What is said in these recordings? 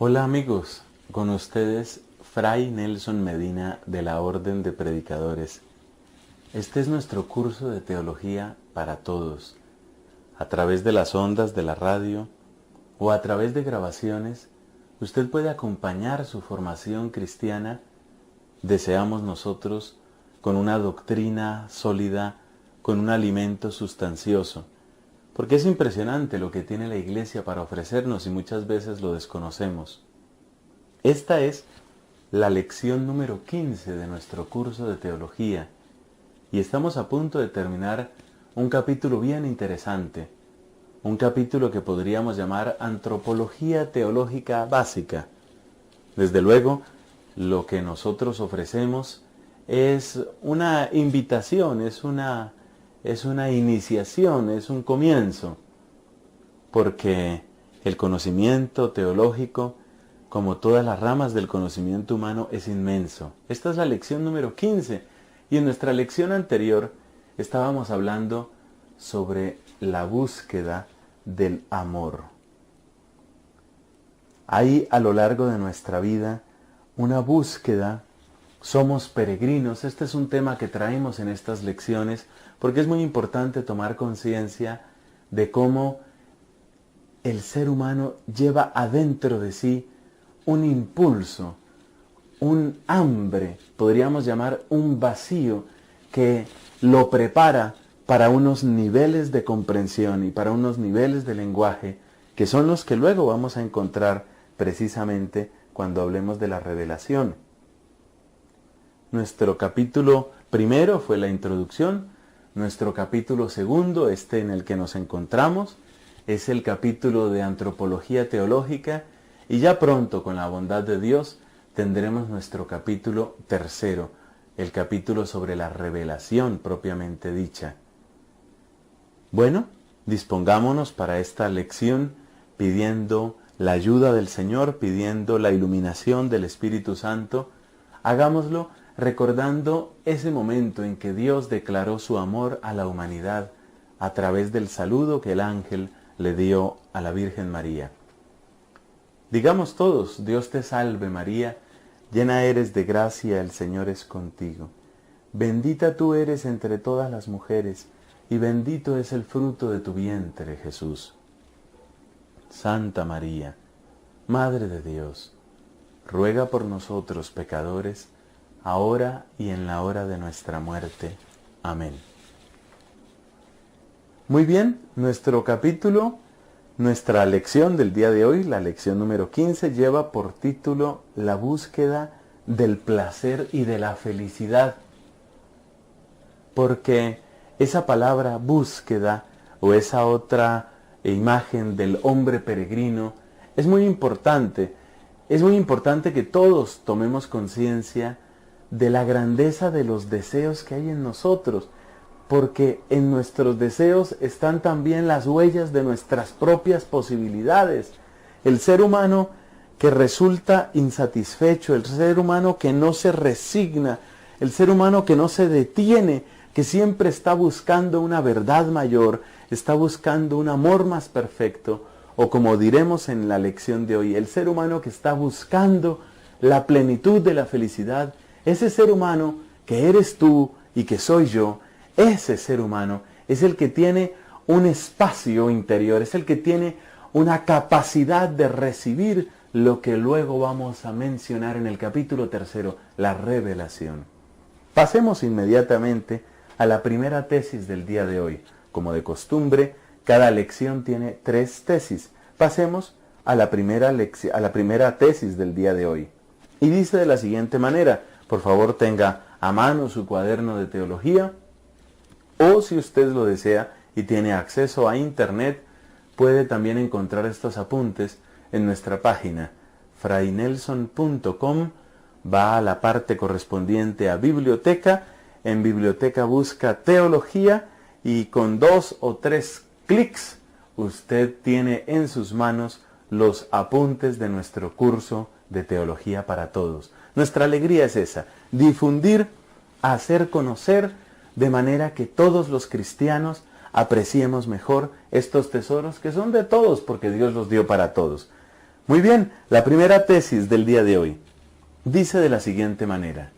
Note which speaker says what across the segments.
Speaker 1: Hola amigos, con ustedes Fray Nelson Medina de la Orden de Predicadores. Este es nuestro curso de teología para todos. A través de las ondas de la radio o a través de grabaciones, usted puede acompañar su formación cristiana, deseamos nosotros, con una doctrina sólida, con un alimento sustancioso. Porque es impresionante lo que tiene la Iglesia para ofrecernos y muchas veces lo desconocemos. Esta es la lección número 15 de nuestro curso de teología y estamos a punto de terminar un capítulo bien interesante, un capítulo que podríamos llamar Antropología Teológica Básica. Desde luego, lo que nosotros ofrecemos es una invitación, es una iniciación, es un comienzo, porque el conocimiento teológico, como todas las ramas del conocimiento humano, es inmenso. Esta es la lección número 15, y en nuestra lección anterior estábamos hablando sobre la búsqueda del amor. Hay a lo largo de nuestra vida una búsqueda. Somos peregrinos. Este es un tema que traemos en estas lecciones porque es muy importante tomar conciencia de cómo el ser humano lleva adentro de sí un impulso, un hambre, podríamos llamar un vacío, que lo prepara para unos niveles de comprensión y para unos niveles de lenguaje que son los que luego vamos a encontrar precisamente cuando hablemos de la revelación. Nuestro capítulo primero fue la introducción. Nuestro capítulo segundo, en el que nos encontramos, es el capítulo de Antropología Teológica, y ya pronto, con la bondad de Dios, tendremos nuestro capítulo tercero, el capítulo sobre la revelación propiamente dicha. Bueno, dispongámonos para esta lección pidiendo la ayuda del Señor, pidiendo la iluminación del Espíritu Santo. Hagámoslo recordando ese momento en que Dios declaró su amor a la humanidad a través del saludo que el ángel le dio a la Virgen María. Digamos todos: Dios te salve María, llena eres de gracia, el Señor es contigo. Bendita tú eres entre todas las mujeres, y bendito es el fruto de tu vientre, Jesús. Santa María, Madre de Dios, ruega por nosotros pecadores, ahora y en la hora de nuestra muerte. Amén. Muy bien, nuestra lección del día de hoy, la lección número 15, lleva por título La búsqueda del placer y de la felicidad. Porque esa palabra búsqueda, o esa otra imagen del hombre peregrino, es muy importante. Es muy importante que todos tomemos conciencia de la grandeza de los deseos que hay en nosotros, porque en nuestros deseos están también las huellas de nuestras propias posibilidades. El ser humano que resulta insatisfecho, el ser humano que no se resigna, el ser humano que no se detiene, que siempre está buscando una verdad mayor, está buscando un amor más perfecto, o como diremos en la lección de hoy, el ser humano que está buscando la plenitud de la felicidad. Ese ser humano que eres tú y que soy yo, ese ser humano es el que tiene un espacio interior, es el que tiene una capacidad de recibir lo que luego vamos a mencionar en el capítulo tercero, la revelación. Pasemos inmediatamente a la primera tesis del día de hoy. Como de costumbre, cada lección tiene 3 tesis. Pasemos a la primera tesis del día de hoy. Y dice de la siguiente manera: por favor, tenga a mano su cuaderno de teología, o si usted lo desea y tiene acceso a internet, puede también encontrar estos apuntes en nuestra página fraynelson.com. Va a la parte correspondiente a biblioteca. En biblioteca busca teología y con 2 o 3 clics usted tiene en sus manos los apuntes de nuestro curso de teología para todos. Nuestra alegría es esa: difundir, hacer conocer, de manera que todos los cristianos apreciemos mejor estos tesoros que son de todos, porque Dios los dio para todos. Muy bien, la primera tesis del día de hoy dice de la siguiente manera: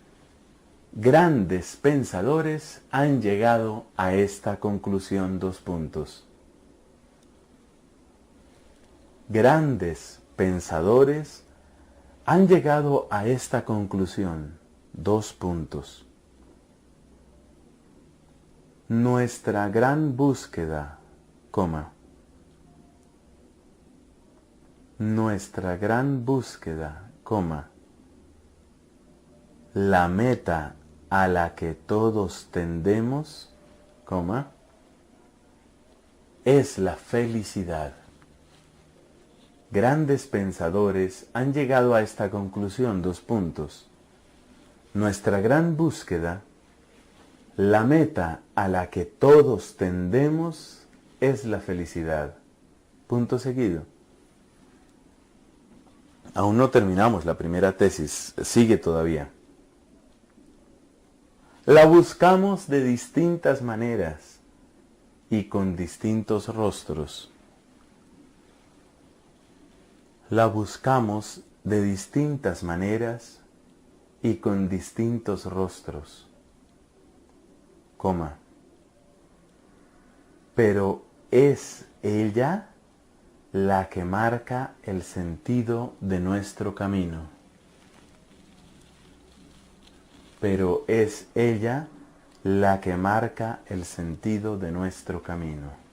Speaker 1: grandes pensadores han llegado a esta conclusión, dos puntos. Grandes pensadores han llegado a esta conclusión, dos puntos. Nuestra gran búsqueda, nuestra gran búsqueda, la meta a la que todos tendemos, es la felicidad. Grandes pensadores han llegado a esta conclusión, dos puntos. Nuestra gran búsqueda, la meta a la que todos tendemos, es la felicidad. Punto seguido. Aún no terminamos la primera tesis, sigue todavía. La buscamos de distintas maneras y con distintos rostros. La buscamos de distintas maneras y con distintos rostros, pero es ella la que marca el sentido de nuestro camino. Pero es ella la que marca el sentido de nuestro camino.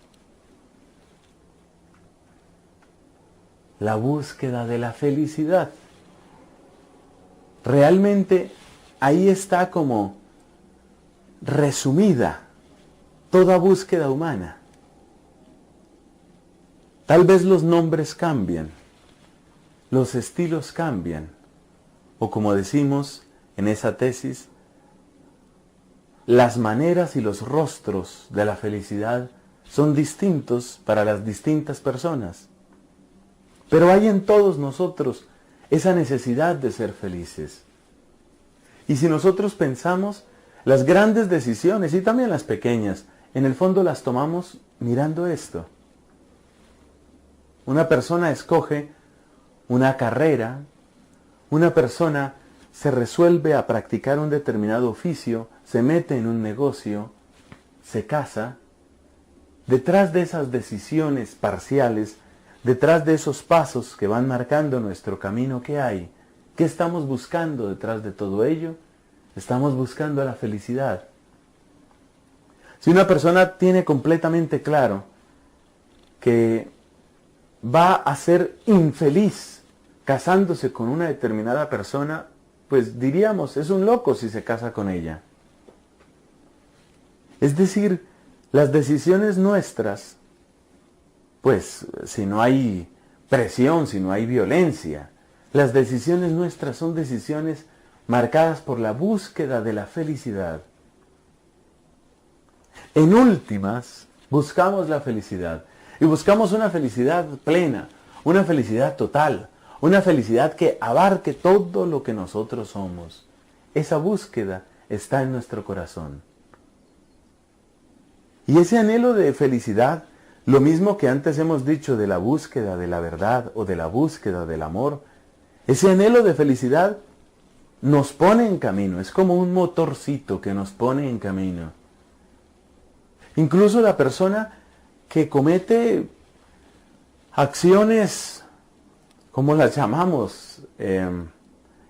Speaker 1: La búsqueda de la felicidad. Realmente ahí está como resumida toda búsqueda humana. Tal vez los nombres cambian, los estilos cambian, o como decimos en esa tesis, las maneras y los rostros de la felicidad son distintos para las distintas personas. Pero hay en todos nosotros esa necesidad de ser felices. Y si nosotros pensamos, las grandes decisiones y también las pequeñas, en el fondo las tomamos mirando esto. Una persona escoge una carrera, una persona se resuelve a practicar un determinado oficio, se mete en un negocio, se casa. Detrás de esas decisiones parciales, detrás de esos pasos que van marcando nuestro camino, ¿qué hay? ¿Qué estamos buscando detrás de todo ello? Estamos buscando la felicidad. Si una persona tiene completamente claro que va a ser infeliz casándose con una determinada persona, pues diríamos, es un loco si se casa con ella. Es decir, las decisiones nuestras, pues si no hay presión, si no hay violencia, las decisiones nuestras son decisiones marcadas por la búsqueda de la felicidad. En últimas, buscamos la felicidad. Y buscamos una felicidad plena, una felicidad total, una felicidad que abarque todo lo que nosotros somos. Esa búsqueda está en nuestro corazón. Y ese anhelo de felicidad, lo mismo que antes hemos dicho de la búsqueda de la verdad o de la búsqueda del amor, ese anhelo de felicidad nos pone en camino, es como un motorcito que nos pone en camino. Incluso la persona que comete acciones, ¿cómo las llamamos?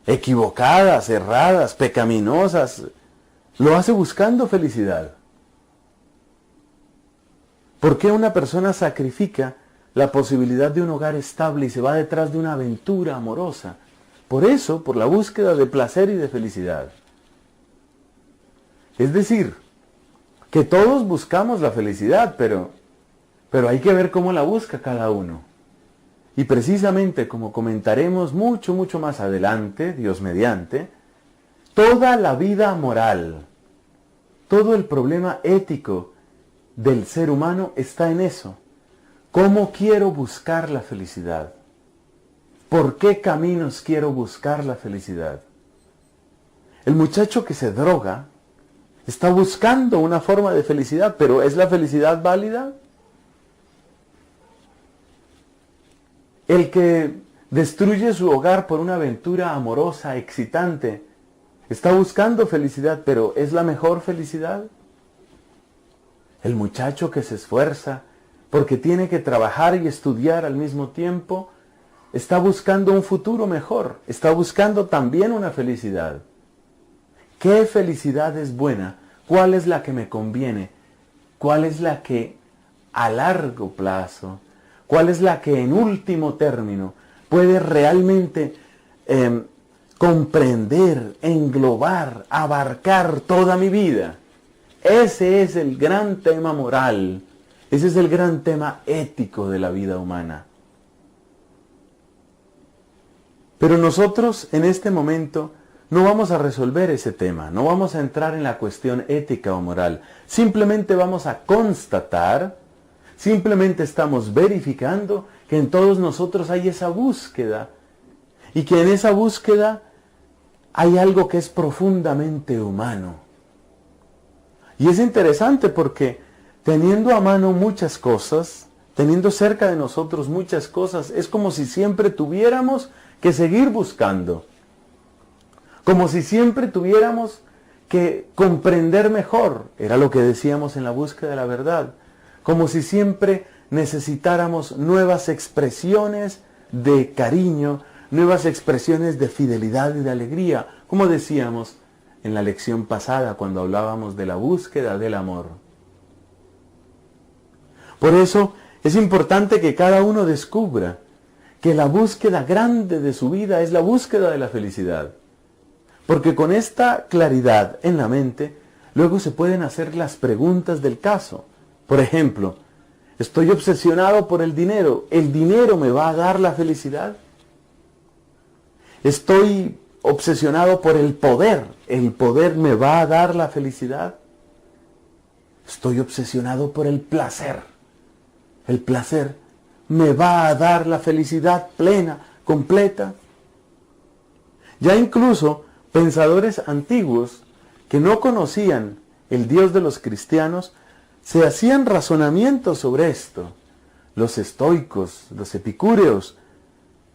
Speaker 1: Equivocadas, erradas, pecaminosas, lo hace buscando felicidad. ¿Por qué una persona sacrifica la posibilidad de un hogar estable y se va detrás de una aventura amorosa? Por eso, por la búsqueda de placer y de felicidad. Es decir, que todos buscamos la felicidad, pero hay que ver cómo la busca cada uno. Y precisamente, como comentaremos mucho más adelante, Dios mediante, toda la vida moral, todo el problema ético del ser humano está en eso. ¿Cómo quiero buscar la felicidad? ¿Por qué caminos quiero buscar la felicidad? El muchacho que se droga está buscando una forma de felicidad, pero ¿es la felicidad válida? El que destruye su hogar por una aventura amorosa, excitante. Está buscando felicidad, pero ¿es la mejor felicidad? El muchacho que se esfuerza porque tiene que trabajar y estudiar al mismo tiempo, está buscando un futuro mejor, está buscando también una felicidad. ¿Qué felicidad es buena? ¿Cuál es la que me conviene? ¿Cuál es la que a largo plazo? ¿Cuál es la que en último término puede realmente comprender, englobar, abarcar toda mi vida? Ese es el gran tema moral, ese es el gran tema ético de la vida humana. Pero nosotros en este momento no vamos a resolver ese tema, no vamos a entrar en la cuestión ética o moral. Simplemente vamos a constatar, simplemente estamos verificando que en todos nosotros hay esa búsqueda y que en esa búsqueda hay algo que es profundamente humano. Y es interesante porque teniendo a mano muchas cosas, teniendo cerca de nosotros muchas cosas, es como si siempre tuviéramos que seguir buscando. Como si siempre tuviéramos que comprender mejor, era lo que decíamos en la búsqueda de la verdad. Como si siempre necesitáramos nuevas expresiones de cariño, nuevas expresiones de fidelidad y de alegría, como decíamos en la lección pasada cuando hablábamos de la búsqueda del amor. Por eso es importante que cada uno descubra que la búsqueda grande de su vida es la búsqueda de la felicidad. Porque con esta claridad en la mente, luego se pueden hacer las preguntas del caso. Por ejemplo, estoy obsesionado por el dinero. ¿El dinero me va a dar la felicidad? Estoy obsesionado por el poder. ¿El poder me va a dar la felicidad? Estoy obsesionado por el placer. ¿El placer me va a dar la felicidad plena, completa? Ya incluso pensadores antiguos que no conocían el Dios de los cristianos se hacían razonamientos sobre esto. Los estoicos, los epicúreos,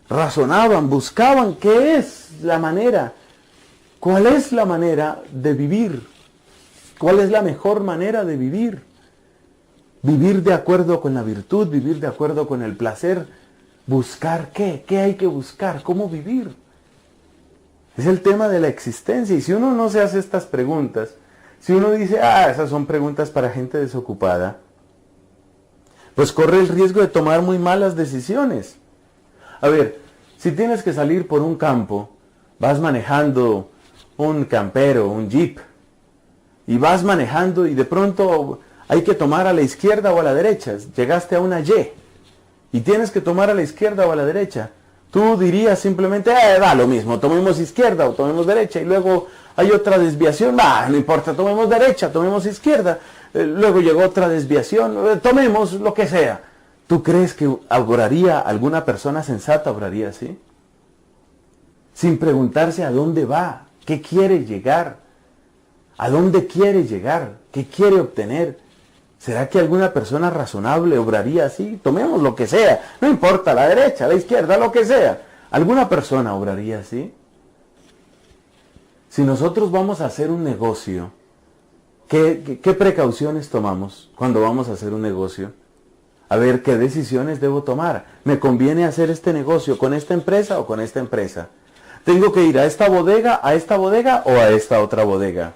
Speaker 1: razonaban, buscaban qué es la manera, cuál es la manera de vivir, cuál es la mejor manera de vivir. Vivir de acuerdo con la virtud, vivir de acuerdo con el placer, buscar qué hay que buscar, cómo vivir. Es el tema de la existencia y si uno no se hace estas preguntas, si uno dice, esas son preguntas para gente desocupada, pues corre el riesgo de tomar muy malas decisiones. A ver, si tienes que salir por un campo, vas manejando un campero, un jeep, y vas manejando y de pronto hay que tomar a la izquierda o a la derecha, llegaste a una Y, y tienes que tomar a la izquierda o a la derecha, tú dirías simplemente, da lo mismo, tomemos izquierda o tomemos derecha, y luego hay otra desviación, no importa, tomemos derecha, tomemos izquierda, luego llegó otra desviación, tomemos lo que sea. ¿Tú crees que obraría alguna persona sensata, obraría así? Sin preguntarse a dónde va, qué quiere llegar, a dónde quiere llegar, qué quiere obtener. ¿Será que alguna persona razonable obraría así? Tomemos lo que sea, no importa, la derecha, la izquierda, lo que sea. ¿Alguna persona obraría así? Si nosotros vamos a hacer un negocio, ¿qué precauciones tomamos cuando vamos a hacer un negocio? A ver, ¿qué decisiones debo tomar? ¿Me conviene hacer este negocio con esta empresa o con esta empresa? ¿Tengo que ir a esta bodega o a esta otra bodega?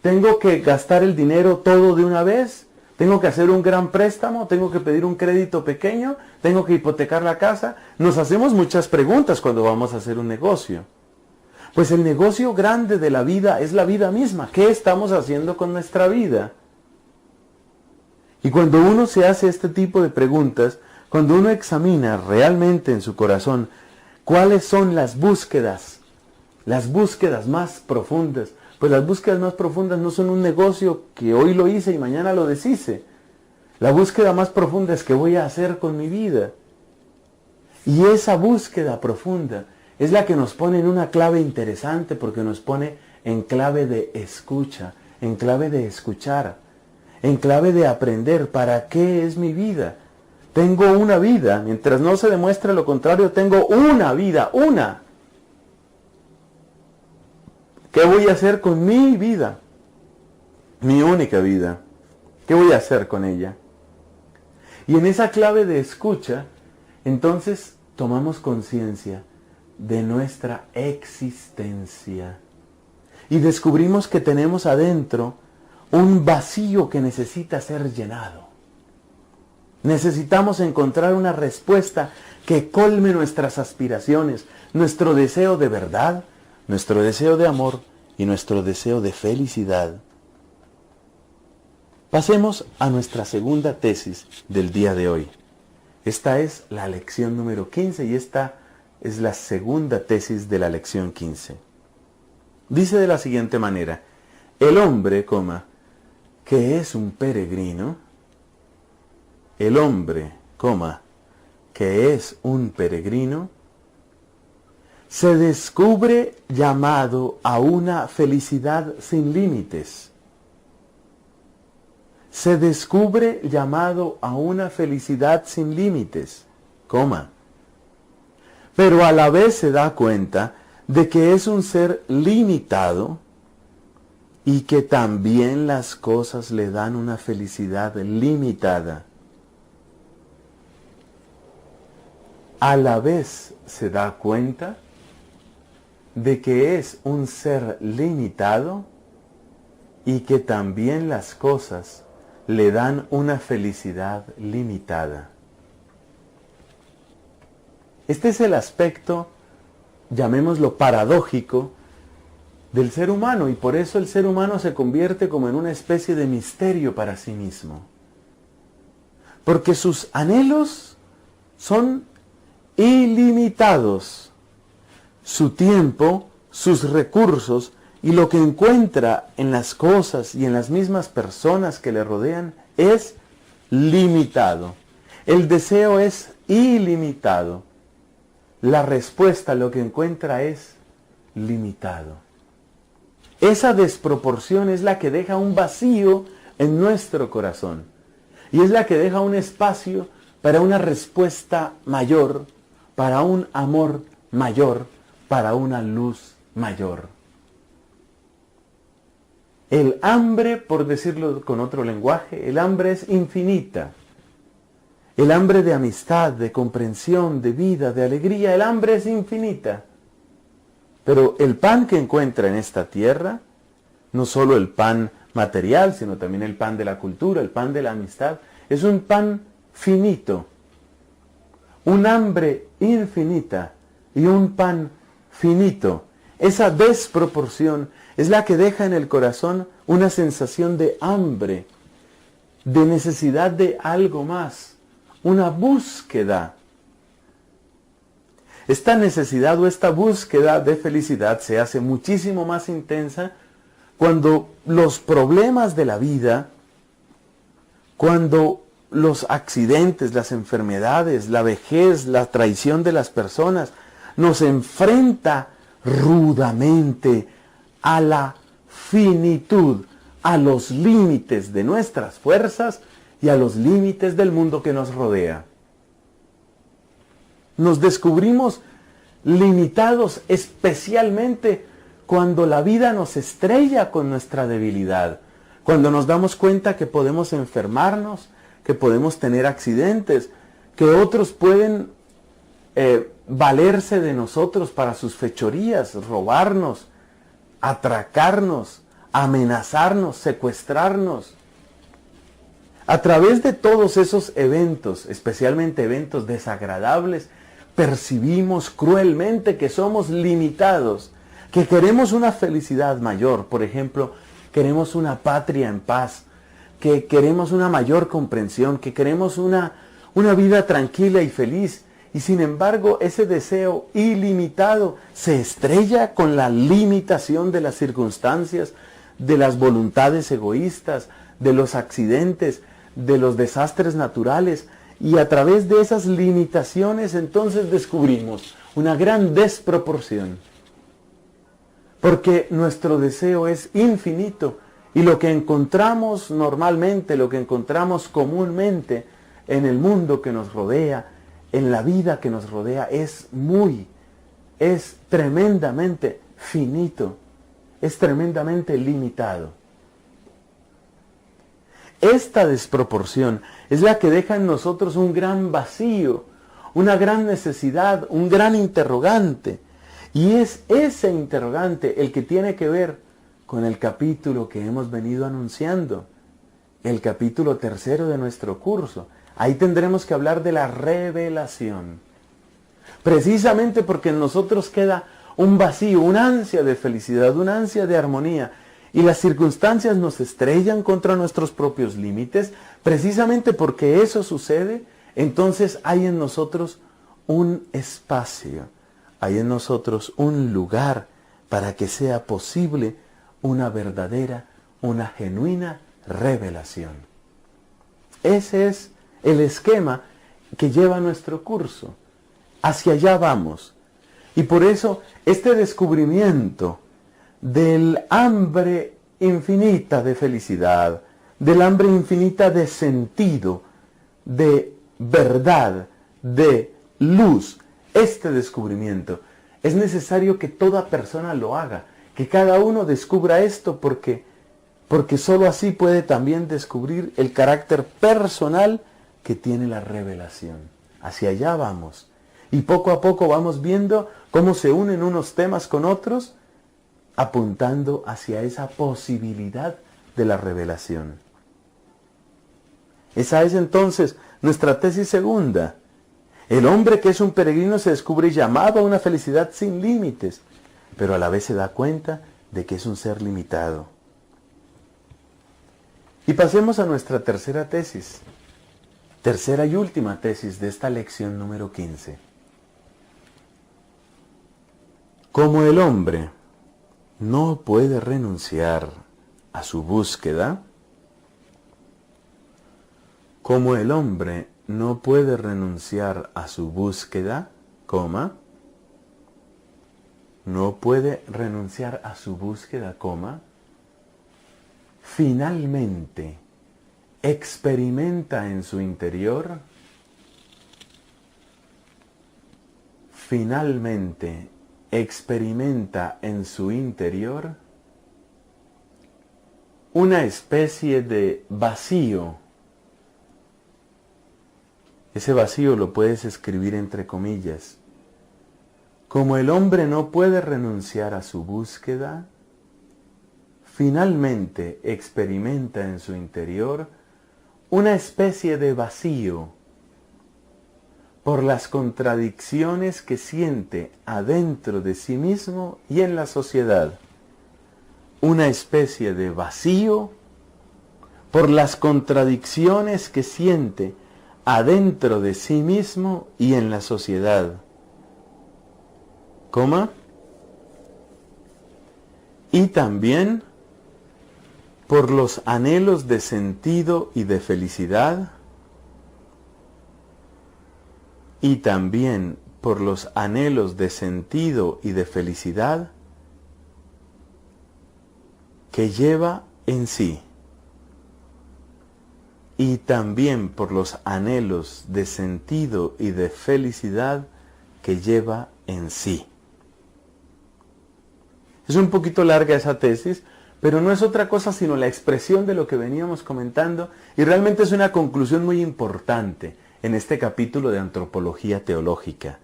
Speaker 1: ¿Tengo que gastar el dinero todo de una vez? ¿Tengo que hacer un gran préstamo? ¿Tengo que pedir un crédito pequeño? ¿Tengo que hipotecar la casa? Nos hacemos muchas preguntas cuando vamos a hacer un negocio. Pues el negocio grande de la vida es la vida misma. ¿Qué estamos haciendo con nuestra vida? Y cuando uno se hace este tipo de preguntas, cuando uno examina realmente en su corazón cuáles son las búsquedas más profundas, pues las búsquedas más profundas no son un negocio que hoy lo hice y mañana lo deshice. La búsqueda más profunda es qué voy a hacer con mi vida. Y esa búsqueda profunda es la que nos pone en una clave interesante porque nos pone en clave de escucha, en clave de escuchar, en clave de aprender para qué es mi vida, Tengo una vida. Mientras no se demuestre lo contrario, tengo una vida, una. ¿Qué voy a hacer con mi vida? Mi única vida. ¿Qué voy a hacer con ella? Y en esa clave de escucha, entonces tomamos conciencia de nuestra existencia. Y descubrimos que tenemos adentro un vacío que necesita ser llenado. Necesitamos encontrar una respuesta que colme nuestras aspiraciones, nuestro deseo de verdad, nuestro deseo de amor y nuestro deseo de felicidad. Pasemos a nuestra segunda tesis del día de hoy. Esta es la lección número 15 y esta es la segunda tesis de la lección 15. Dice de la siguiente manera: el hombre, que es un peregrino, el hombre, que es un peregrino, se descubre llamado a una felicidad sin límites. Se descubre llamado a una felicidad sin límites, pero a la vez se da cuenta de que es un ser limitado y que también las cosas le dan una felicidad limitada. A la vez se da cuenta de que es un ser limitado y que también las cosas le dan una felicidad limitada. Este es el aspecto, llamémoslo paradójico, del ser humano, y por eso el ser humano se convierte como en una especie de misterio para sí mismo. Porque sus anhelos son ilimitados. Su tiempo, sus recursos y lo que encuentra en las cosas y en las mismas personas que le rodean es limitado. El deseo es ilimitado. La respuesta a lo que encuentra es limitado. Esa desproporción es la que deja un vacío en nuestro corazón. Y es la que deja un espacio para una respuesta mayor, para un amor mayor, para una luz mayor. El hambre, por decirlo con otro lenguaje, el hambre es infinita. El hambre de amistad, de comprensión, de vida, de alegría, el hambre es infinita. Pero el pan que encuentra en esta tierra, no solo el pan material, sino también el pan de la cultura, el pan de la amistad, es un pan finito. Un hambre infinita y un pan finito. Esa desproporción es la que deja en el corazón una sensación de hambre, de necesidad de algo más, una búsqueda. Esta necesidad o esta búsqueda de felicidad se hace muchísimo más intensa cuando los problemas de la vida, cuando los accidentes, las enfermedades, la vejez, la traición de las personas, nos enfrenta rudamente a la finitud, a los límites de nuestras fuerzas y a los límites del mundo que nos rodea. Nos descubrimos limitados especialmente cuando la vida nos estrella con nuestra debilidad, cuando nos damos cuenta que podemos enfermarnos, que podemos tener accidentes, que otros pueden valerse de nosotros para sus fechorías, robarnos, atracarnos, amenazarnos, secuestrarnos. A través de todos esos eventos, especialmente eventos desagradables, percibimos cruelmente que somos limitados, que queremos una felicidad mayor. Por ejemplo, queremos una patria en paz, que queremos una mayor comprensión, que queremos una vida tranquila y feliz. Y sin embargo, ese deseo ilimitado se estrella con la limitación de las circunstancias, de las voluntades egoístas, de los accidentes, de los desastres naturales. Y a través de esas limitaciones entonces descubrimos una gran desproporción. Porque nuestro deseo es infinito y lo que encontramos normalmente, lo que encontramos comúnmente en el mundo que nos rodea, en la vida que nos rodea, es tremendamente finito, es tremendamente limitado. Esta desproporción es la que deja en nosotros un gran vacío, una gran necesidad, un gran interrogante. Y es ese interrogante el que tiene que ver con el capítulo que hemos venido anunciando, el capítulo 3 de nuestro curso. Ahí tendremos que hablar de la revelación. Precisamente porque en nosotros queda un vacío, una ansia de felicidad, una ansia de armonía, y las circunstancias nos estrellan contra nuestros propios límites, precisamente porque eso sucede, entonces hay en nosotros un espacio, hay en nosotros un lugar para que sea posible una verdadera, una genuina revelación. Ese es el esquema que lleva nuestro curso. Hacia allá vamos. Y por eso este descubrimiento del hambre infinita de felicidad, del hambre infinita de sentido, de verdad, de luz, este descubrimiento, es necesario que toda persona lo haga, que cada uno descubra esto porque sólo así puede también descubrir el carácter personal que tiene la revelación. Hacia allá vamos. Y poco a poco vamos viendo cómo se unen unos temas con otros, apuntando hacia esa posibilidad de la revelación. Esa es entonces nuestra tesis segunda. El hombre que es un peregrino se descubre llamado a una felicidad sin límites, pero a la vez se da cuenta de que es un ser limitado. Y pasemos a nuestra tercera tesis, tercera y última tesis de esta lección número 15. Como el hombre no puede renunciar a su búsqueda, como el hombre no puede renunciar a su búsqueda, no puede renunciar a su búsqueda, finalmente experimenta en su interior, una especie de vacío. Ese vacío lo puedes escribir entre comillas. Como el hombre no puede renunciar a su búsqueda, finalmente experimenta en su interior una especie de vacío por las contradicciones que siente adentro de sí mismo y en la sociedad. Una especie de vacío por las contradicciones que siente adentro de sí mismo y en la sociedad. Y también por los anhelos de sentido y de felicidad, y también por los anhelos de sentido y de felicidad que lleva en sí, y también por los anhelos de sentido y de felicidad que lleva en sí. Es un poquito larga esa tesis, pero no es otra cosa sino la expresión de lo que veníamos comentando, y realmente es una conclusión muy importante en este capítulo de Antropología Teológica.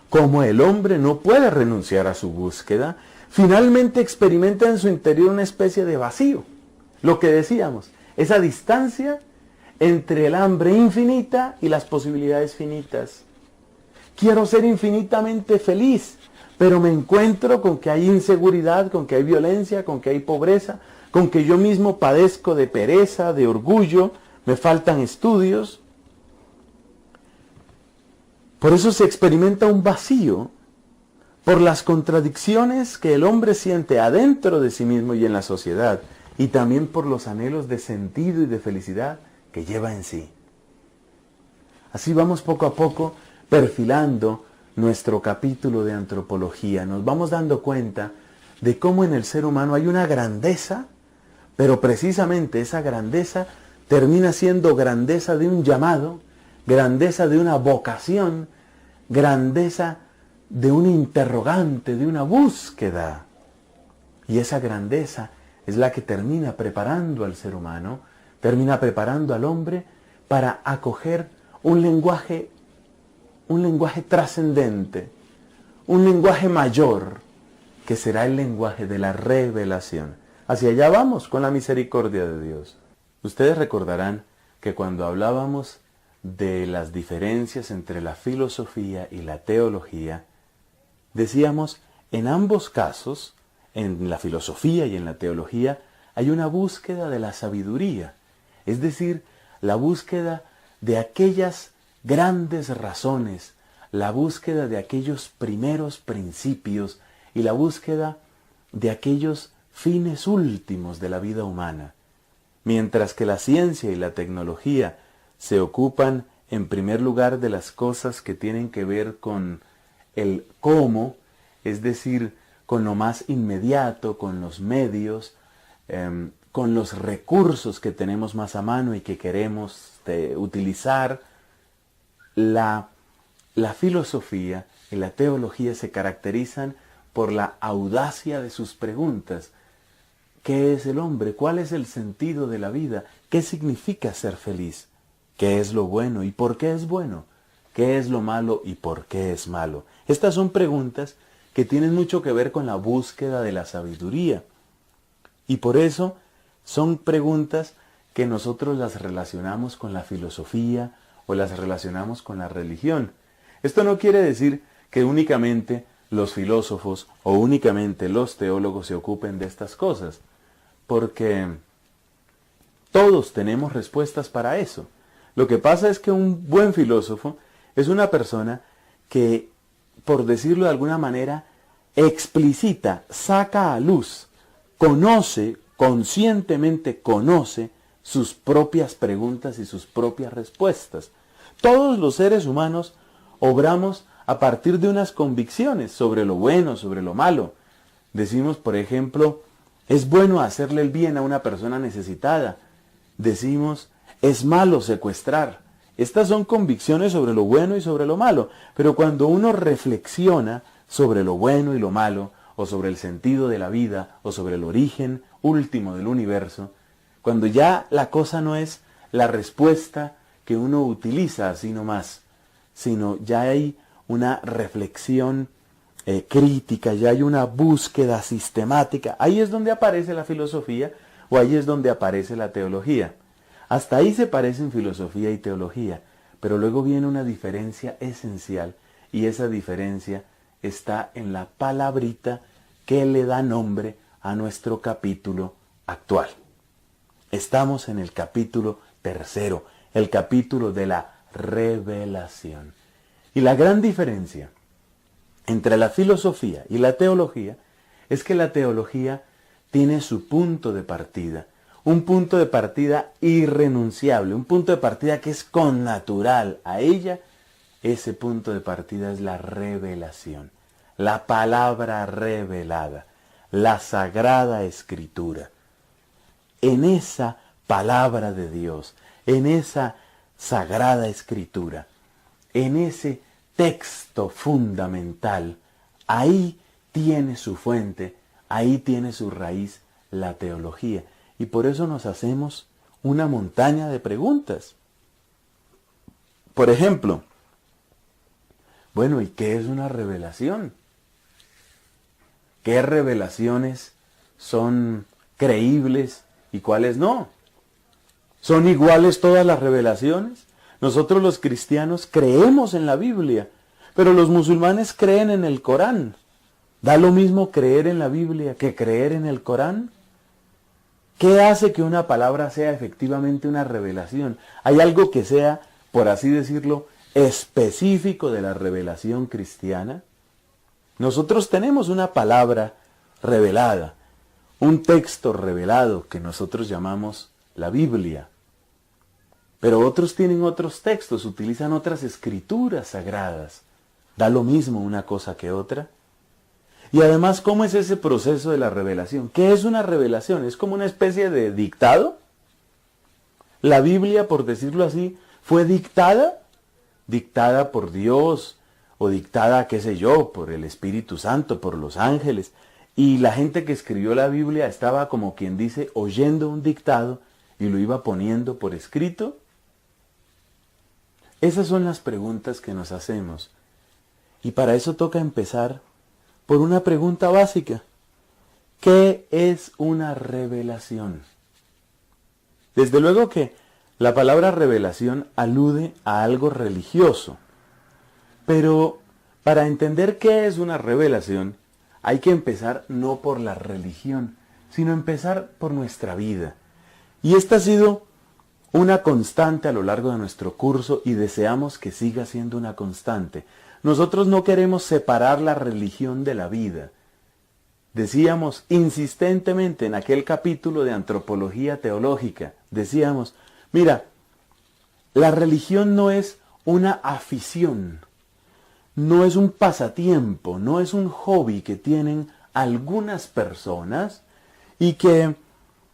Speaker 1: Como el hombre no puede renunciar a su búsqueda, finalmente experimenta en su interior una especie de vacío. Lo que decíamos, esa distancia entre el hambre infinita y las posibilidades finitas. Quiero ser infinitamente feliz, pero me encuentro con que hay inseguridad, con que hay violencia, con que hay pobreza, con que yo mismo padezco de pereza, de orgullo, me faltan estudios. Por eso se experimenta un vacío por las contradicciones que el hombre siente adentro de sí mismo y en la sociedad, y también por los anhelos de sentido y de felicidad que lleva en sí. Así vamos poco a poco perfilando nuestro capítulo de antropología. Nos vamos dando cuenta de cómo en el ser humano hay una grandeza, pero precisamente esa grandeza termina siendo grandeza de un llamado, grandeza de una vocación, grandeza de un interrogante, de una búsqueda. Y esa grandeza es la que termina preparando al ser humano, termina preparando al hombre para acoger un lenguaje trascendente, un lenguaje mayor, que será el lenguaje de la revelación. Hacia allá vamos con la misericordia de Dios. Ustedes recordarán que cuando hablábamos de las diferencias entre la filosofía y la teología, decíamos, en ambos casos, en la filosofía y en la teología, hay una búsqueda de la sabiduría, es decir, la búsqueda de aquellas grandes razones, la búsqueda de aquellos primeros principios y la búsqueda de aquellos fines últimos de la vida humana. Mientras que la ciencia y la tecnología se ocupan en primer lugar de las cosas que tienen que ver con el cómo, es decir, con lo más inmediato, con los medios, con los recursos que tenemos más a mano y que queremos utilizar, la filosofía y la teología se caracterizan por la audacia de sus preguntas. ¿Qué es el hombre? ¿Cuál es el sentido de la vida? ¿Qué significa ser feliz? ¿Qué es lo bueno y por qué es bueno? ¿Qué es lo malo y por qué es malo? Estas son preguntas que tienen mucho que ver con la búsqueda de la sabiduría. Y por eso son preguntas que nosotros las relacionamos con la filosofía o las relacionamos con la religión. Esto no quiere decir que únicamente los filósofos o únicamente los teólogos se ocupen de estas cosas, porque todos tenemos respuestas para eso. Lo que pasa es que un buen filósofo es una persona que, por decirlo de alguna manera, explicita, saca a luz, conoce, conscientemente conoce sus propias preguntas y sus propias respuestas. Todos los seres humanos obramos a partir de unas convicciones sobre lo bueno, sobre lo malo. Decimos, por ejemplo, es bueno hacerle el bien a una persona necesitada. Decimos, es malo secuestrar. Estas son convicciones sobre lo bueno y sobre lo malo. Pero cuando uno reflexiona sobre lo bueno y lo malo, o sobre el sentido de la vida, o sobre el origen último del universo, cuando ya la cosa no es la respuesta que uno utiliza así nomás, sino ya hay una reflexión crítica, ya hay una búsqueda sistemática, ahí es donde aparece la filosofía, o ahí es donde aparece la teología. Hasta ahí se parecen filosofía y teología, pero luego viene una diferencia esencial, y esa diferencia está en la palabrita que le da nombre a nuestro capítulo actual. Estamos en el capítulo 3, el capítulo de la revelación. Y la gran diferencia entre la filosofía y la teología es que la teología tiene su punto de partida, un punto de partida irrenunciable, un punto de partida que es connatural a ella. Ese punto de partida es la revelación, la palabra revelada, la Sagrada Escritura. En esa palabra de Dios, en esa Sagrada Escritura, en ese texto fundamental, ahí tiene su fuente, ahí tiene su raíz la teología. Y por eso nos hacemos una montaña de preguntas. Por ejemplo, bueno, ¿y qué es una revelación? ¿Qué revelaciones son creíbles y cuáles no? ¿Son iguales todas las revelaciones? Nosotros los cristianos creemos en la Biblia, pero los musulmanes creen en el Corán. ¿Da lo mismo creer en la Biblia que creer en el Corán? ¿Qué hace que una palabra sea efectivamente una revelación? ¿Hay algo que sea, por así decirlo, específico de la revelación cristiana? Nosotros tenemos una palabra revelada, un texto revelado que nosotros llamamos la Biblia. Pero otros tienen otros textos, utilizan otras escrituras sagradas. ¿Da lo mismo una cosa que otra? Y además, ¿cómo es ese proceso de la revelación? ¿Qué es una revelación? ¿Es como una especie de dictado? La Biblia, por decirlo así, fue dictada por Dios, o dictada, qué sé yo, por el Espíritu Santo, por los ángeles. Y la gente que escribió la Biblia estaba, como quien dice, oyendo un dictado y lo iba poniendo por escrito. Esas son las preguntas que nos hacemos. Y para eso toca empezar por una pregunta básica. ¿Qué es una revelación? Desde luego que la palabra revelación alude a algo religioso. Pero para entender qué es una revelación, hay que empezar no por la religión, sino empezar por nuestra vida. Y esta ha sido una constante a lo largo de nuestro curso y deseamos que siga siendo una constante. Nosotros no queremos separar la religión de la vida. Decíamos insistentemente en aquel capítulo de Antropología Teológica, decíamos, mira, la religión no es una afición, no es un pasatiempo, no es un hobby que tienen algunas personas y que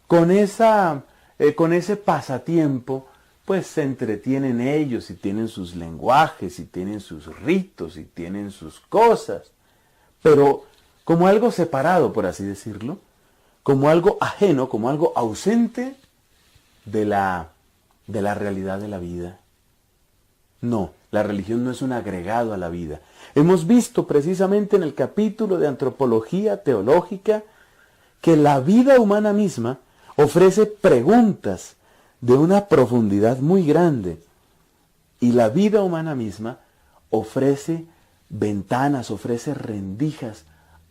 Speaker 1: con ese pasatiempo pues se entretienen ellos y tienen sus lenguajes y tienen sus ritos y tienen sus cosas, pero como algo separado, por así decirlo, como algo ajeno, como algo ausente de la realidad de la vida. No, la religión no es un agregado a la vida. Hemos visto precisamente en el capítulo de Antropología Teológica que la vida humana misma ofrece preguntas de una profundidad muy grande. Y la vida humana misma ofrece ventanas, ofrece rendijas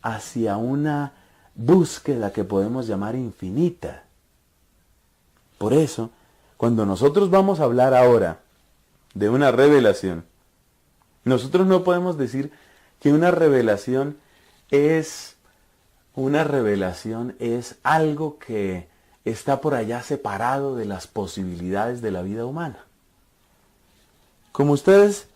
Speaker 1: hacia una búsqueda que podemos llamar infinita. Por eso, cuando nosotros vamos a hablar ahora de una revelación, nosotros no podemos decir que una revelación es algo que está por allá separado de las posibilidades de la vida humana. Como ustedes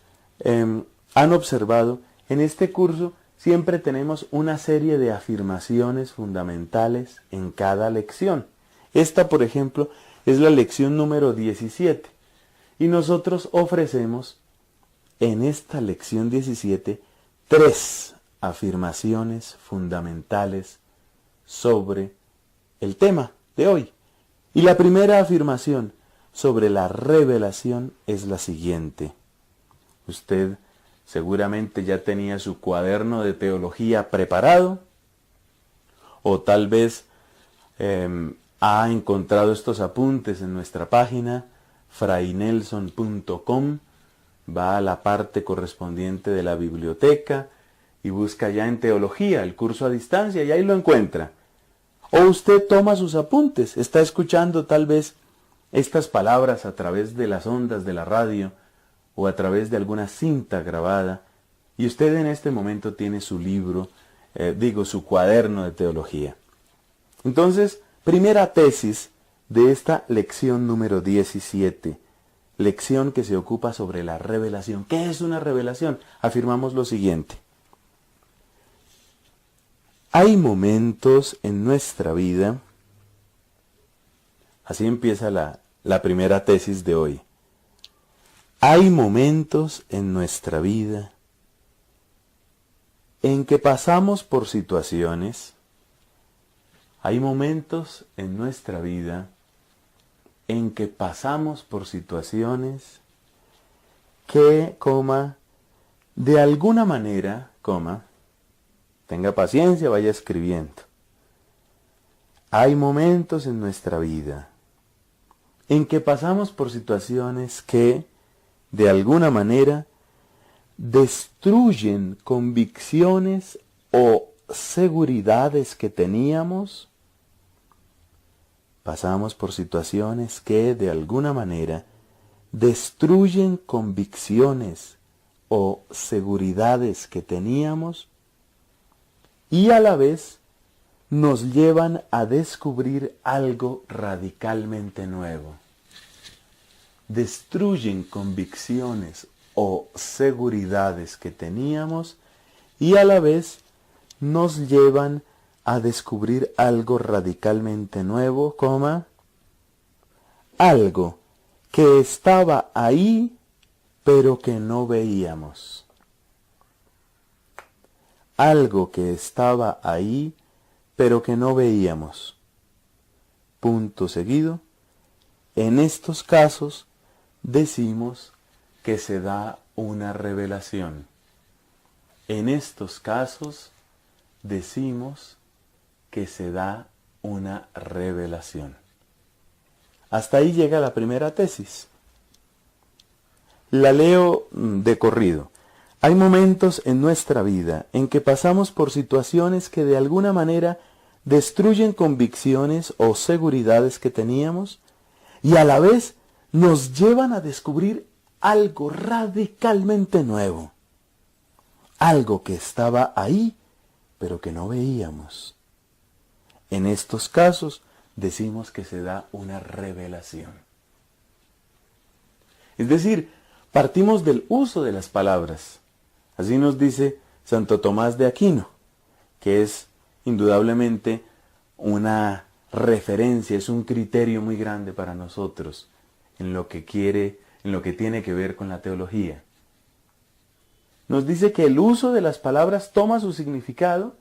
Speaker 1: han observado, en este curso siempre tenemos una serie de afirmaciones fundamentales en cada lección. Esta, por ejemplo, es la lección número 17. Y nosotros ofrecemos en esta lección 17 3 afirmaciones fundamentales sobre el tema de hoy. Y la primera afirmación sobre la revelación es la siguiente. Usted seguramente ya tenía su cuaderno de teología preparado, o tal vez ha encontrado estos apuntes en nuestra página frainelson.com, va a la parte correspondiente de la biblioteca y busca ya en teología el curso a distancia y ahí lo encuentra. O usted toma sus apuntes, está escuchando tal vez estas palabras a través de las ondas de la radio o a través de alguna cinta grabada y usted en este momento tiene su libro, su cuaderno de teología. Entonces, primera tesis de esta lección número 17, lección que se ocupa sobre la revelación. ¿Qué es una revelación? Afirmamos lo siguiente. Hay momentos en nuestra vida, así empieza la primera tesis de hoy. Hay momentos en nuestra vida en que pasamos por situaciones, hay momentos en nuestra vida en que pasamos por situaciones que, de alguna manera, tenga paciencia, vaya escribiendo. Hay momentos en nuestra vida en que pasamos por situaciones que, de alguna manera, destruyen convicciones o seguridades que teníamos. Pasamos por situaciones que, de alguna manera, destruyen convicciones o seguridades que teníamos y a la vez nos llevan a descubrir algo radicalmente nuevo. Destruyen convicciones o seguridades que teníamos y a la vez nos llevan a descubrir algo radicalmente nuevo, algo que estaba ahí, pero que no veíamos. Algo que estaba ahí, pero que no veíamos. Punto seguido. En estos casos decimos que se da una revelación. En estos casos decimos que se da una revelación. Hasta ahí llega la primera tesis. La leo de corrido. Hay momentos en nuestra vida en que pasamos por situaciones que de alguna manera destruyen convicciones o seguridades que teníamos y a la vez nos llevan a descubrir algo radicalmente nuevo. Algo que estaba ahí, pero que no veíamos. En estos casos decimos que se da una revelación. Es decir, partimos del uso de las palabras. Así nos dice Santo Tomás de Aquino, que es indudablemente una referencia, es un criterio muy grande para nosotros en lo que tiene que ver con la teología. Nos dice que el uso de las palabras toma su significado,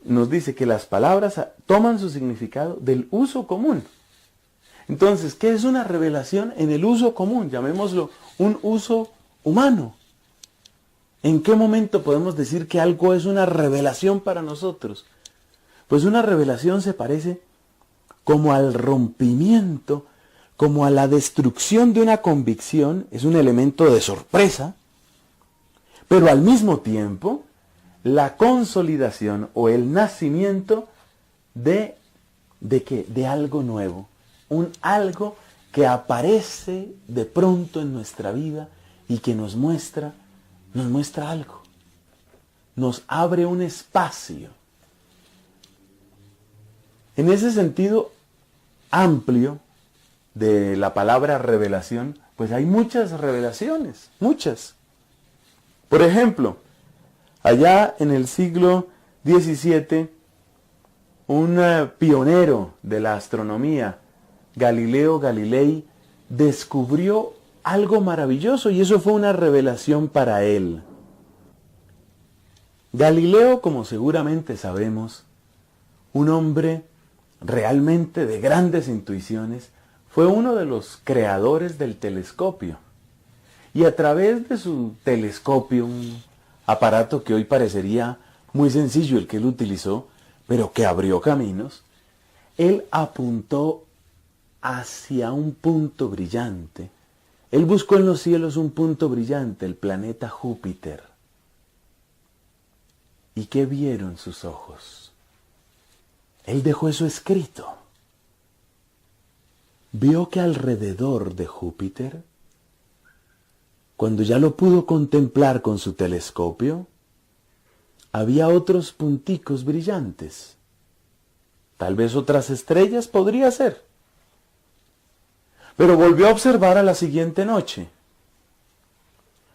Speaker 1: nos dice que las palabras toman su significado del uso común. Entonces, ¿qué es una revelación en el uso común? Llamémoslo un uso humano. ¿En qué momento podemos decir que algo es una revelación para nosotros? Pues una revelación se parece como al rompimiento, como a la destrucción de una convicción, es un elemento de sorpresa, pero al mismo tiempo la consolidación o el nacimiento de ¿qué? De algo nuevo, un algo que aparece de pronto en nuestra vida y que nos muestra algo, nos abre un espacio. En ese sentido amplio de la palabra revelación, pues hay muchas revelaciones, muchas. Por ejemplo, allá en el siglo XVII, un pionero de la astronomía, Galileo Galilei, descubrió algo maravilloso y eso fue una revelación para él. Galileo, como seguramente sabemos, un hombre realmente de grandes intuiciones, fue uno de los creadores del telescopio. Y a través de su telescopio, un aparato que hoy parecería muy sencillo el que él utilizó, pero que abrió caminos, él apuntó hacia un punto brillante. Él buscó en los cielos un punto brillante, el planeta Júpiter. ¿Y qué vieron sus ojos? Él dejó eso escrito. Vio que alrededor de Júpiter, cuando ya lo pudo contemplar con su telescopio, había otros punticos brillantes. Tal vez otras estrellas podría ser. Pero volvió a observar a la siguiente noche.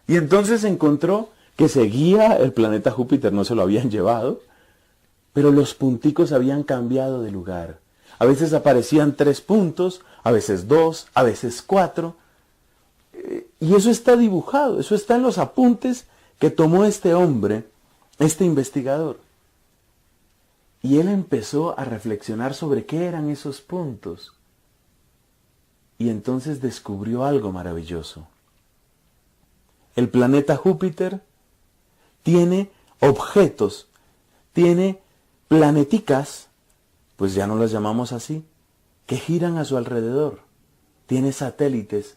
Speaker 1: Y entonces encontró que seguía el planeta Júpiter, no se lo habían llevado, pero los punticos habían cambiado de lugar. A veces aparecían 3 puntos, a veces 2, a veces 4. Y eso está dibujado, eso está en los apuntes que tomó este hombre, este investigador. Y él empezó a reflexionar sobre qué eran esos puntos. Y entonces descubrió algo maravilloso. El planeta Júpiter tiene objetos, tiene planeticas, pues ya no las llamamos así, que giran a su alrededor. Tiene satélites,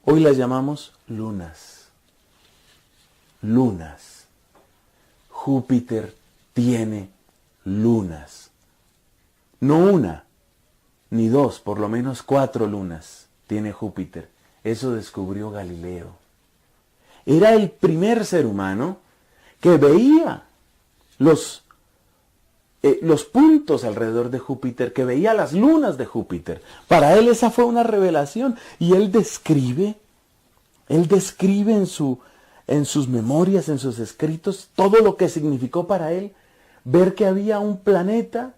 Speaker 1: hoy las llamamos lunas. Lunas. Júpiter tiene lunas. No una, ni 2, por lo menos 4 lunas tiene Júpiter. Eso descubrió Galileo. Era el primer ser humano que veía los puntos alrededor de Júpiter, que veía las lunas de Júpiter. Para él esa fue una revelación y él describe en sus memorias, en sus escritos, todo lo que significó para él ver que había un planeta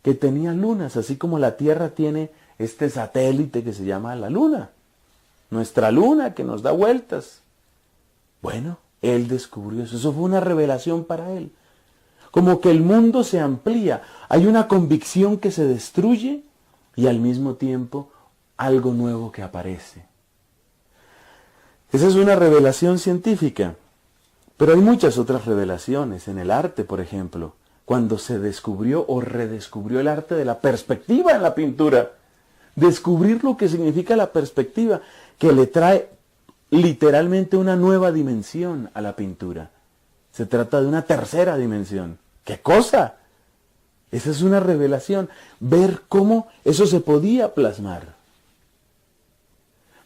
Speaker 1: que tenía lunas, así como la Tierra tiene este satélite que se llama la Luna. nuestra luna que nos da vueltas. Bueno, él descubrió eso. Eso fue una revelación para él. Como que el mundo se amplía. Hay una convicción que se destruye y al mismo tiempo algo nuevo que aparece. Esa es una revelación científica. Pero hay muchas otras revelaciones en el arte, por ejemplo. Cuando se descubrió o redescubrió el arte de la perspectiva en la pintura. Descubrir lo que significa la perspectiva, que le trae literalmente una nueva dimensión a la pintura. Se trata de una tercera dimensión. ¿Qué cosa? Esa es una revelación. Ver cómo eso se podía plasmar.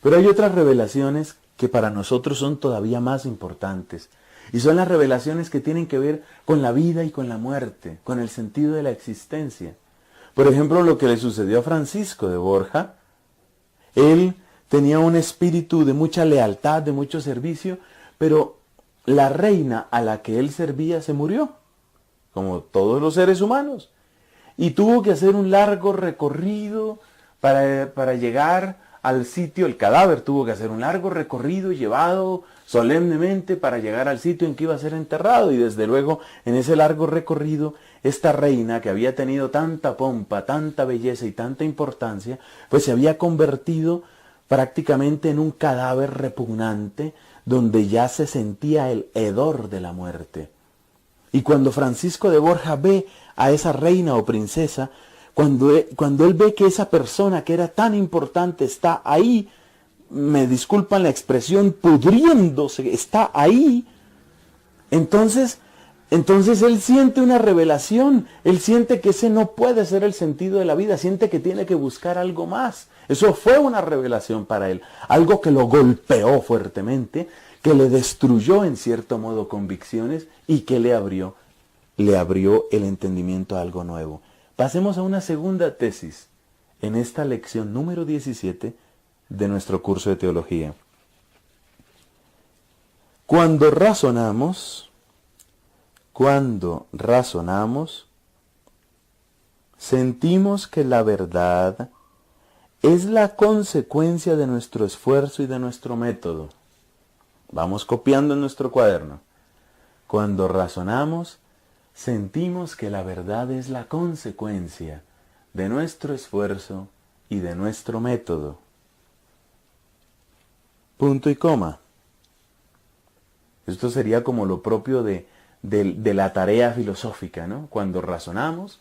Speaker 1: Pero hay otras revelaciones que para nosotros son todavía más importantes. Y son las revelaciones que tienen que ver con la vida y con la muerte, con el sentido de la existencia. Por ejemplo, lo que le sucedió a Francisco de Borja. Él tenía un espíritu de mucha lealtad, de mucho servicio, pero la reina a la que él servía se murió, como todos los seres humanos. Y tuvo que hacer un largo recorrido para llegar al sitio, el cadáver tuvo que hacer un largo recorrido llevado solemnemente para llegar al sitio en que iba a ser enterrado. Y desde luego, en ese largo recorrido, esta reina que había tenido tanta pompa, tanta belleza y tanta importancia, pues se había convertido prácticamente en un cadáver repugnante donde ya se sentía el hedor de la muerte. Y cuando Francisco de Borja ve a esa reina o princesa, cuando él ve que esa persona que era tan importante está ahí, me disculpan la expresión, pudriéndose, está ahí, entonces él siente una revelación, él siente que ese no puede ser el sentido de la vida, siente que tiene que buscar algo más. Eso fue una revelación para él, algo que lo golpeó fuertemente, que le destruyó en cierto modo convicciones y que le abrió el entendimiento a algo nuevo. Pasemos a una segunda tesis en esta lección número 17 de nuestro curso de teología. Cuando razonamos, sentimos que la verdad es la consecuencia de nuestro esfuerzo y de nuestro método. Vamos copiando en nuestro cuaderno. Cuando razonamos, sentimos que la verdad es la consecuencia de nuestro esfuerzo y de nuestro método. Punto y coma. Esto sería como lo propio de la tarea filosófica, ¿no? Cuando razonamos,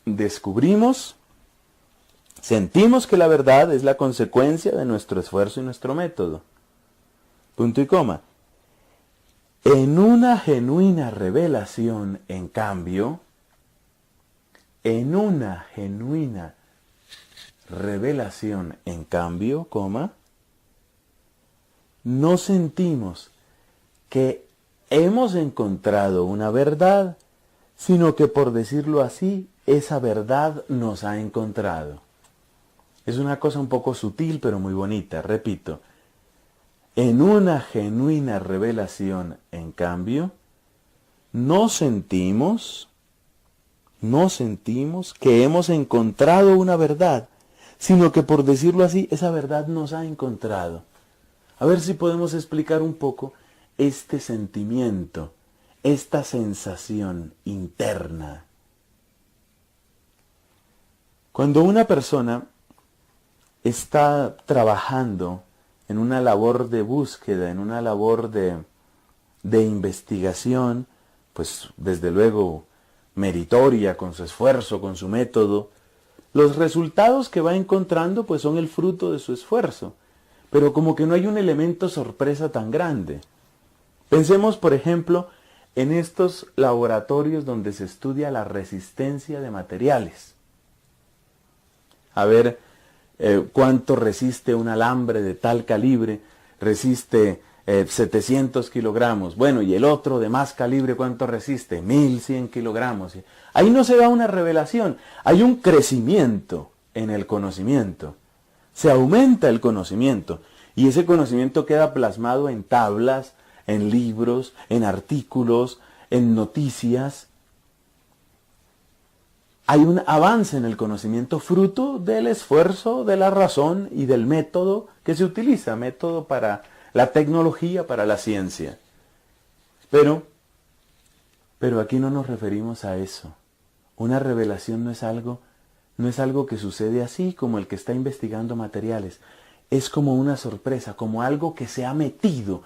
Speaker 1: descubrimos, sentimos que la verdad es la consecuencia de nuestro esfuerzo y nuestro método. Punto y coma. En una genuina revelación, en cambio, coma, no sentimos que hemos encontrado una verdad, sino que, por decirlo así, esa verdad nos ha encontrado. Es una cosa un poco sutil, pero muy bonita. Repito, en una genuina revelación, en cambio, no sentimos que hemos encontrado una verdad, sino que, por decirlo así, esa verdad nos ha encontrado. A ver si podemos explicar un poco este sentimiento, esta sensación interna. Cuando una persona está trabajando en una labor de búsqueda, en una labor de investigación, pues desde luego meritoria, con su esfuerzo, con su método, los resultados que va encontrando pues son el fruto de su esfuerzo, pero como que no hay un elemento sorpresa tan grande. Pensemos, por ejemplo, en estos laboratorios donde se estudia la resistencia de materiales. A ver, cuánto resiste un alambre de tal calibre, resiste 700 kilogramos, bueno, y el otro de más calibre, ¿cuánto resiste? 1100 kilogramos. Ahí no se da una revelación, hay un crecimiento en el conocimiento, se aumenta el conocimiento, y ese conocimiento queda plasmado en tablas, en libros, en artículos, en noticias. hay un avance en el conocimiento fruto del esfuerzo, de la razón y del método que se utiliza, método para la tecnología, para la ciencia. Pero aquí no nos referimos a eso. Una revelación no es algo que sucede así como el que está investigando materiales. Es como una sorpresa, como algo que se ha metido,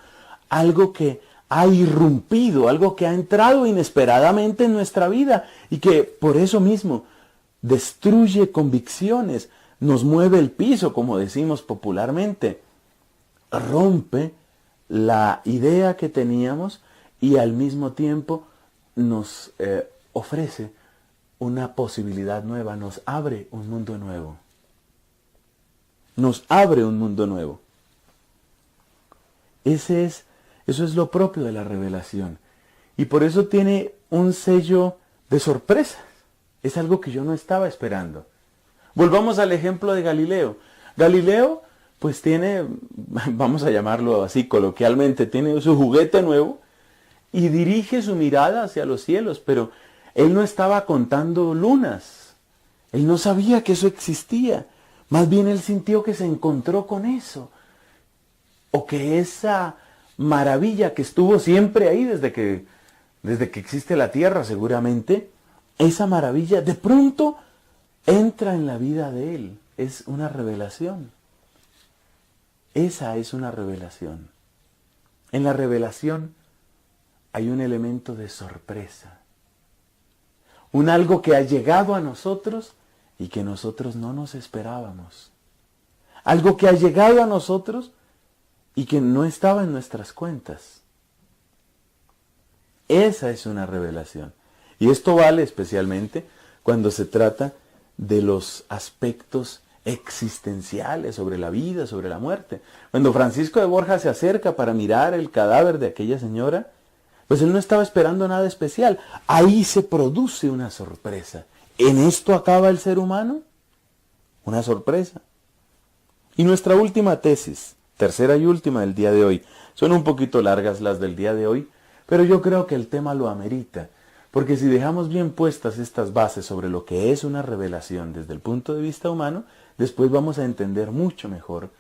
Speaker 1: algo que ha irrumpido, algo que ha entrado inesperadamente en nuestra vida y que por eso mismo destruye convicciones, nos mueve el piso, como decimos popularmente, rompe la idea que teníamos y al mismo tiempo nos ofrece una posibilidad nueva, nos abre un mundo nuevo. Nos abre un mundo nuevo. Eso es lo propio de la revelación. Y por eso tiene un sello de sorpresa. Es algo que yo no estaba esperando. Volvamos al ejemplo de Galileo. Galileo, pues tiene, vamos a llamarlo así coloquialmente, tiene su juguete nuevo y dirige su mirada hacia los cielos, pero él no estaba contando lunas. Él no sabía que eso existía. Más bien él sintió que se encontró con eso. O que esa maravilla que estuvo siempre ahí desde que existe la tierra seguramente, esa maravilla de pronto entra en la vida de él. Es una revelación. Esa es una revelación. En la revelación hay un elemento de sorpresa. Un algo que ha llegado a nosotros y que nosotros no nos esperábamos. Algo que ha llegado a nosotros y que no estaba en nuestras cuentas. Esa es una revelación. Y esto vale especialmente cuando se trata de los aspectos existenciales sobre la vida, sobre la muerte. Cuando Francisco de Borja se acerca para mirar el cadáver de aquella señora, pues él no estaba esperando nada especial. Ahí se produce una sorpresa. ¿En esto acaba el ser humano? Una sorpresa. Y nuestra última tesis, tercera y última del día de hoy. Son un poquito largas las del día de hoy, pero yo creo que el tema lo amerita. Porque si dejamos bien puestas estas bases sobre lo que es una revelación desde el punto de vista humano, después vamos a entender mucho mejor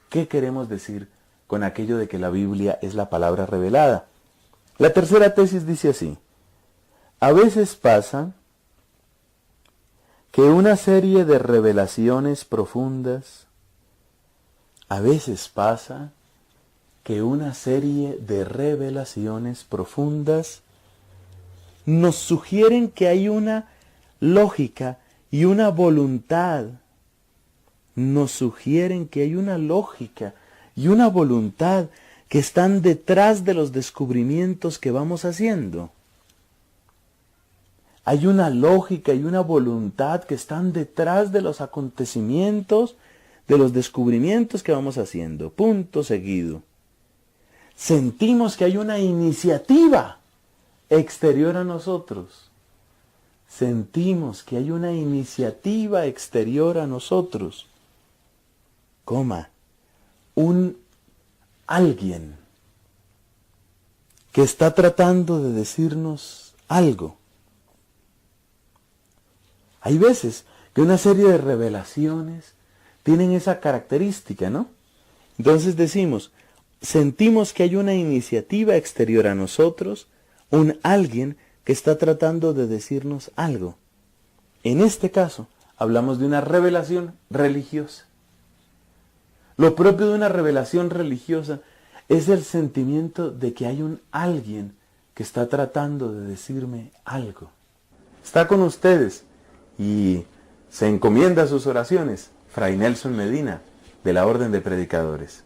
Speaker 1: qué queremos decir con aquello de que la Biblia es la palabra revelada. La tercera tesis dice así: a veces pasa que una serie de revelaciones profundas, nos sugieren que hay una lógica y una voluntad. Nos sugieren que hay una lógica y una voluntad que están detrás de los descubrimientos que vamos haciendo. Hay una lógica y una voluntad que están detrás de los acontecimientos, de los descubrimientos que vamos haciendo. Punto seguido. Sentimos que hay una iniciativa exterior a nosotros. Sentimos que hay una iniciativa exterior a nosotros. Un alguien que está tratando de decirnos algo. Hay veces que una serie de revelaciones tienen esa característica, ¿no? Entonces decimos, sentimos que hay una iniciativa exterior a nosotros, un alguien que está tratando de decirnos algo. En este caso, hablamos de una revelación religiosa. Lo propio de una revelación religiosa es el sentimiento de que hay un alguien que está tratando de decirme algo. Está con ustedes y se encomienda a sus oraciones Fray Nelson Medina, de la Orden de Predicadores.